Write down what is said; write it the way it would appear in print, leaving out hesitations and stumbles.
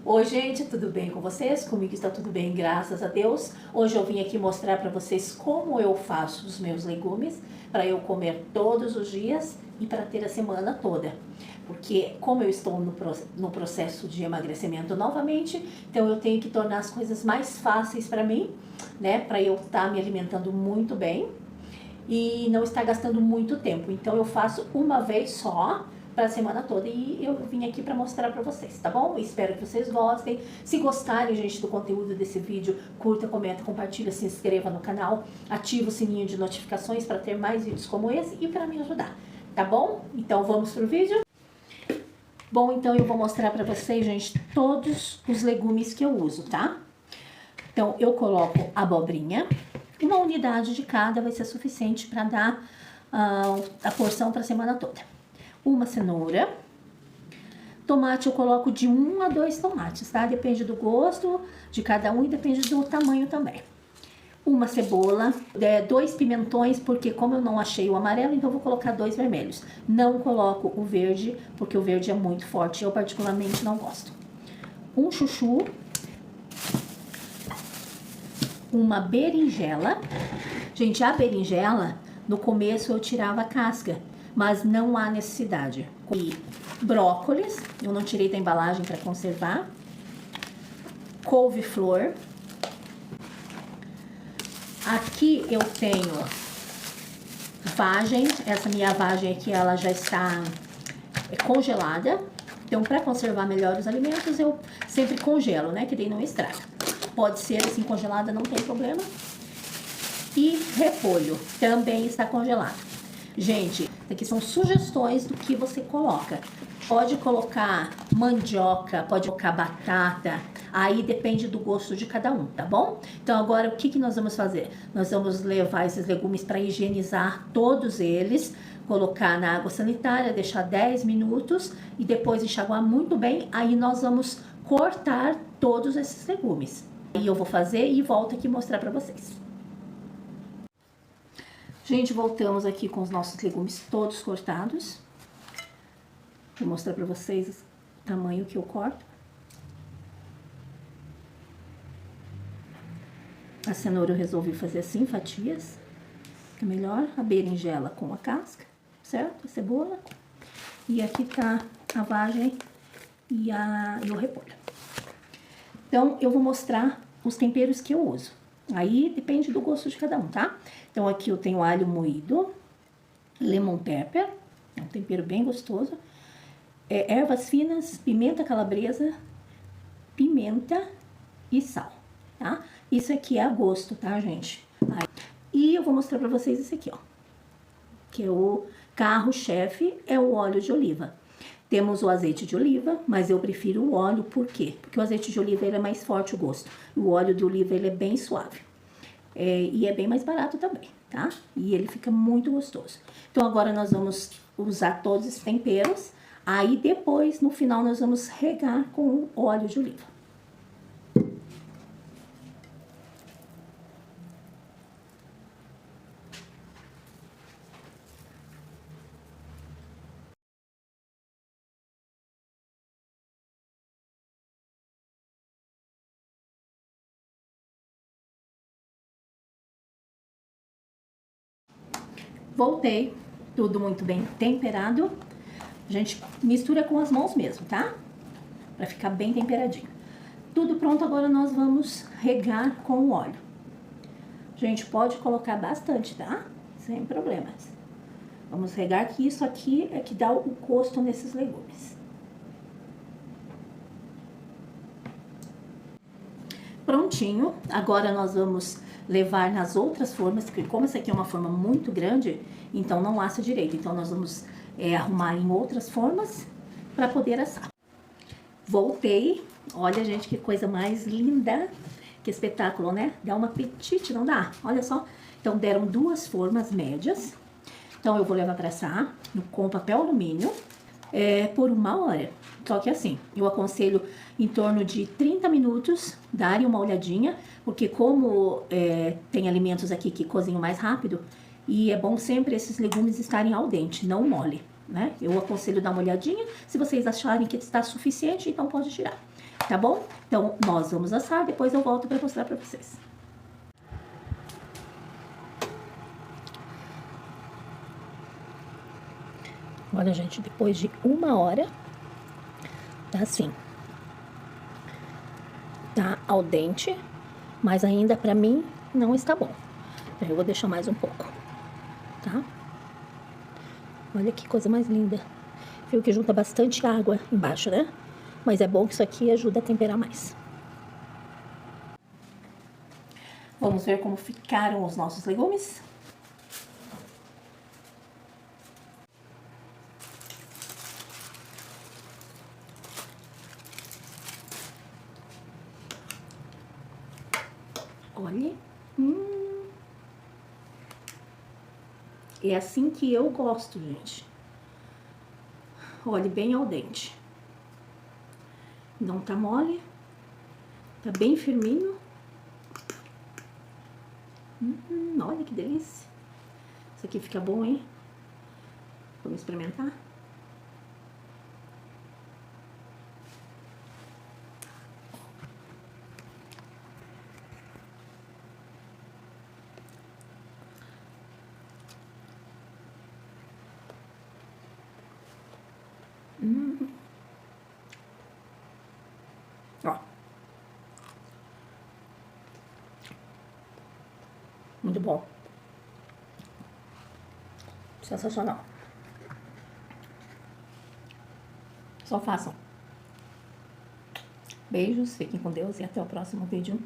Oi, gente, tudo bem com vocês? Comigo está tudo bem, graças a Deus. Hoje eu vim aqui mostrar para vocês como eu faço os meus legumes para eu comer todos os dias e para ter a semana toda. Porque como eu estou no processo de emagrecimento novamente, então eu tenho que tornar as coisas mais fáceis para mim, né? Para eu estar me alimentando muito bem e não estar gastando muito tempo. Então eu faço uma vez só para a semana toda e eu vim aqui para mostrar para vocês, tá bom? Espero que vocês gostem. Se gostarem, gente, do conteúdo desse vídeo, curta, comenta, compartilha, se inscreva no canal, ativa o sininho de notificações para ter mais vídeos como esse e para me ajudar, tá bom? Então vamos pro vídeo? Bom, então eu vou mostrar para vocês, gente, todos os legumes que eu uso, tá? Então eu coloco abobrinha, uma unidade de cada vai ser suficiente para dar a porção para a semana toda. Uma cenoura, tomate eu coloco de 1 a 2 tomates, tá? Depende do gosto de cada um e depende do tamanho também. Uma cebola, 2 pimentões, porque como eu não achei o amarelo, então eu vou colocar 2 vermelhos. Não coloco o verde, porque o verde é muito forte, eu particularmente não gosto. Um chuchu, uma berinjela. Gente, a berinjela, no começo eu tirava a casca, mas não há necessidade. E brócolis, eu não tirei da embalagem para conservar. Couve-flor. Aqui eu tenho vagem, essa minha vagem aqui ela já está congelada. Então, para conservar melhor os alimentos, eu sempre congelo, né? Que daí não estraga. Pode ser assim congelada, não tem problema. E repolho, também está congelado. Gente, aqui são sugestões do que você coloca. Pode colocar mandioca, pode colocar batata, aí depende do gosto de cada um, tá bom? Então agora o que nós vamos fazer? Nós vamos levar esses legumes para higienizar todos eles, colocar na água sanitária, deixar 10 minutos e depois enxaguar muito bem, aí nós vamos cortar todos esses legumes. Aí eu vou fazer e volto aqui mostrar para vocês. Gente, voltamos aqui com os nossos legumes todos cortados. Vou mostrar pra vocês o tamanho que eu corto. A cenoura eu resolvi fazer assim, fatias. Fica melhor. A berinjela com a casca, certo? A cebola. E aqui tá a vagem e o repolho. Então, eu vou mostrar os temperos que eu uso. Aí depende do gosto de cada um, tá? Então aqui eu tenho alho moído, lemon pepper, é um tempero bem gostoso, ervas finas, pimenta calabresa, pimenta e sal, tá? Isso aqui é a gosto, tá, gente? Aí, e eu vou mostrar pra vocês esse aqui, ó, que é o carro-chefe, é o óleo de oliva. Temos o azeite de oliva, mas eu prefiro o óleo, por quê? Porque o azeite de oliva ele é mais forte o gosto. O óleo de oliva ele é bem suave. E é bem mais barato também, tá? E ele fica muito gostoso. Então agora nós vamos usar todos esses temperos. Aí depois, no final, nós vamos regar com o óleo de oliva. Voltei, tudo muito bem temperado. A gente mistura com as mãos mesmo, tá? Pra ficar bem temperadinho. Tudo pronto, agora nós vamos regar com o óleo. Gente, pode colocar bastante, tá? Sem problemas. Vamos regar que isso aqui é que dá o gosto nesses legumes. Prontinho, agora nós vamos levar nas outras formas, porque como essa aqui é uma forma muito grande, então não assa direito. Então nós vamos arrumar em outras formas para poder assar. Voltei, olha gente que coisa mais linda, que espetáculo, né? Dá um apetite, não dá? Olha só, então deram 2 formas médias. Então eu vou levar para assar com papel alumínio por 1 hora. Só que assim, eu aconselho em torno de 30 minutos darem uma olhadinha, porque como tem alimentos aqui que cozinham mais rápido, e é bom sempre esses legumes estarem al dente, não mole, né? Eu aconselho dar uma olhadinha, se vocês acharem que está suficiente, então pode tirar. tá bom? Então, nós vamos assar, depois eu volto para mostrar para vocês. Olha, gente, depois de 1 hora, tá assim. Tá al dente, mas ainda pra mim não está bom. Eu vou deixar mais um pouco, tá? Olha que coisa mais linda. Viu que junta bastante água embaixo, né? Mas é bom que isso aqui ajuda a temperar mais. Vamos ver como ficaram os nossos legumes? Olha. É assim que eu gosto, gente. Olhe bem al dente. Não tá mole. Tá bem firminho. Olha que delícia. Isso aqui fica bom, hein? Vamos experimentar? Ó. Muito bom. Sensacional. Só façam. Beijos, fiquem com Deus e até o próximo vídeo.